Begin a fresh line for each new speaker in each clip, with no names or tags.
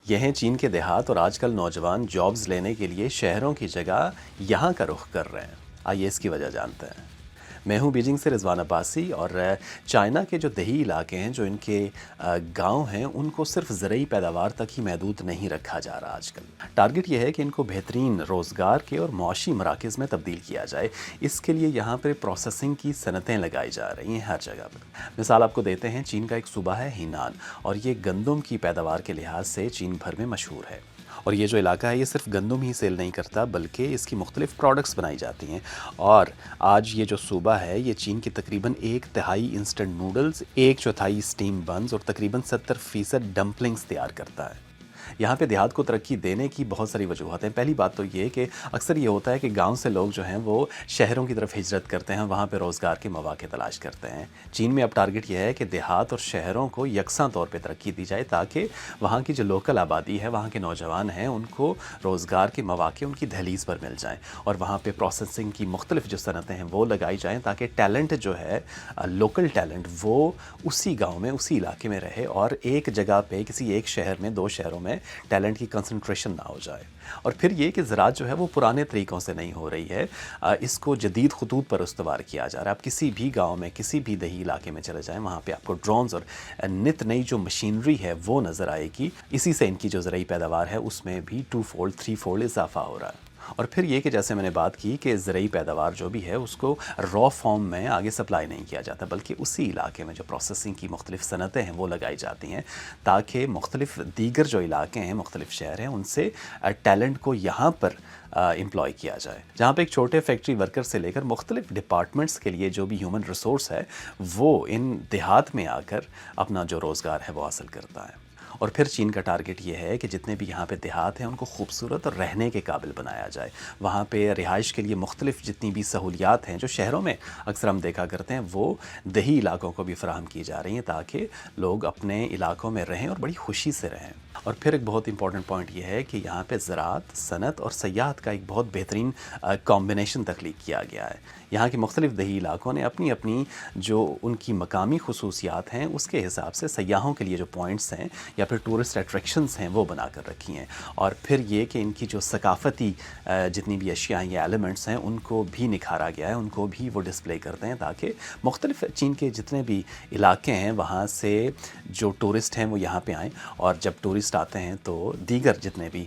یہ ہیں چین کے دیہات اور آج کل نوجوان جابز لینے کے لیے شہروں کی جگہ یہاں کا رخ کر رہے ہیں۔ آئیے اس کی وجہ جانتے ہیں۔ میں ہوں بیجنگ سے رضوان عباسی، اور چائنا کے جو دیہی علاقے ہیں، جو ان کے گاؤں ہیں، ان کو صرف زرعی پیداوار تک ہی محدود نہیں رکھا جا رہا آج کل۔ ٹارگٹ یہ ہے کہ ان کو بہترین روزگار کے اور معاشی مراکز میں تبدیل کیا جائے۔ اس کے لیے یہاں پہ پروسیسنگ کی صنعتیں لگائی جا رہی ہیں ہر جگہ پر۔ مثال آپ کو دیتے ہیں، چین کا ایک صوبہ ہے ہینان، اور یہ گندم کی پیداوار کے لحاظ سے چین بھر میں مشہور ہے۔ اور یہ جو علاقہ ہے، یہ صرف گندم ہی سیل نہیں کرتا، بلکہ اس کی مختلف پروڈکٹس بنائی جاتی ہیں۔ اور آج یہ جو صوبہ ہے، یہ چین کی تقریباً 1/3 انسٹنٹ نوڈلز، 1/4 اسٹیم بنز اور تقریباً 70% ڈمپلنگز تیار کرتا ہے۔ یہاں پہ دیہات کو ترقی دینے کی بہت ساری وجوہات ہیں۔ پہلی بات تو یہ کہ اکثر یہ ہوتا ہے کہ گاؤں سے لوگ جو ہیں وہ شہروں کی طرف ہجرت کرتے ہیں، وہاں پہ روزگار کے مواقع تلاش کرتے ہیں۔ چین میں اب ٹارگٹ یہ ہے کہ دیہات اور شہروں کو یکساں طور پہ ترقی دی جائے، تاکہ وہاں کی جو لوکل آبادی ہے، وہاں کے نوجوان ہیں، ان کو روزگار کے مواقع ان کی دہلیز پر مل جائیں، اور وہاں پہ پروسیسنگ کی مختلف جو صنعتیں ہیں وہ لگائی جائیں، تاکہ ٹیلنٹ جو ہے، لوکل ٹیلنٹ، وہ اسی گاؤں میں، اسی علاقے میں رہے، اور ایک جگہ پہ، کسی ایک شہر میں، 2 شہروں میں ٹیلنٹ کی کنسنٹریشن نہ ہو جائے۔ اور پھر یہ کہ زراعت جو ہے وہ پرانے طریقوں سے نہیں ہو رہی ہے، اس کو جدید خطوط پر استوار کیا جا رہا ہے۔ آپ کسی بھی گاؤں میں، کسی بھی دیہی علاقے میں چلے جائیں، وہاں پہ آپ کو ڈرونز اور نت نئی جو مشینری ہے وہ نظر آئے گی۔ اسی سے ان کی جو زرعی پیداوار ہے اس میں بھی 2 فولڈ 3 فولڈ اضافہ ہو رہا ہے۔ اور پھر یہ کہ جیسے میں نے بات کی کہ زرعی پیداوار جو بھی ہے اس کو را فارم میں آگے سپلائی نہیں کیا جاتا، بلکہ اسی علاقے میں جو پروسیسنگ کی مختلف صنعتیں ہیں وہ لگائی جاتی ہیں، تاکہ مختلف دیگر جو علاقے ہیں، مختلف شہر ہیں، ان سے ٹیلنٹ کو یہاں پر امپلائی کیا جائے، جہاں پہ ایک چھوٹے فیکٹری ورکر سے لے کر مختلف ڈپارٹمنٹس کے لیے جو بھی ہیومن ریسورس ہے، وہ ان دیہات میں آ کر اپنا جو روزگار ہے وہ حاصل کرتا ہے۔ اور پھر چین کا ٹارگٹ یہ ہے کہ جتنے بھی یہاں پہ دیہات ہیں ان کو خوبصورت اور رہنے کے قابل بنایا جائے۔ وہاں پہ رہائش کے لیے مختلف جتنی بھی سہولیات ہیں جو شہروں میں اکثر ہم دیکھا کرتے ہیں، وہ دیہی علاقوں کو بھی فراہم کی جا رہی ہیں، تاکہ لوگ اپنے علاقوں میں رہیں اور بڑی خوشی سے رہیں۔ اور پھر ایک بہت امپورٹنٹ پوائنٹ یہ ہے کہ یہاں پہ زراعت، صنعت اور سیاحت کا ایک بہت بہترین کمبینیشن تخلیق کیا گیا ہے۔ یہاں کے مختلف دیہی علاقوں نے اپنی اپنی جو ان کی مقامی خصوصیات ہیں اس کے حساب سے سیاحوں کے لیے جو پوائنٹس ہیں یا پھر ٹورسٹ اٹریکشنز ہیں وہ بنا کر رکھی ہیں۔ اور پھر یہ کہ ان کی جو ثقافتی جتنی بھی اشیاء یا ایلیمنٹس ہیں ان کو بھی نکھارا گیا ہے، ان کو بھی وہ ڈسپلے کرتے ہیں، تاکہ مختلف چین کے جتنے بھی علاقے ہیں وہاں سے جو ٹورسٹ ہیں وہ یہاں پہ آئیں، اور جب ٹورسٹ آتے ہیں تو دیگر جتنے بھی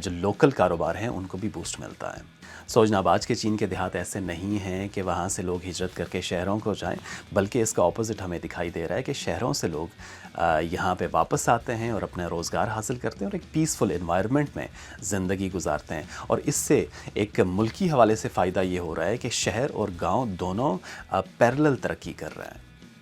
جو لوکل کاروبار ہیں ان کو بھی بوسٹ ملتا ہے۔ جناب، آج کے چین کے دیہات ایسے نہیں ہیں کہ وہاں سے لوگ ہجرت کر کے شہروں کو جائیں، بلکہ اس کا اپوزٹ ہمیں دکھائی دے رہا ہے کہ شہروں سے لوگ یہاں پہ واپس آتے ہیں اور اپنا روزگار حاصل کرتے ہیں اور ایک پیسفل انوائرمنٹ میں زندگی گزارتے ہیں۔ اور اس سے ایک ملکی حوالے سے فائدہ یہ ہو رہا ہے کہ شہر اور گاؤں دونوں پیرلل ترقی کر رہے ہیں۔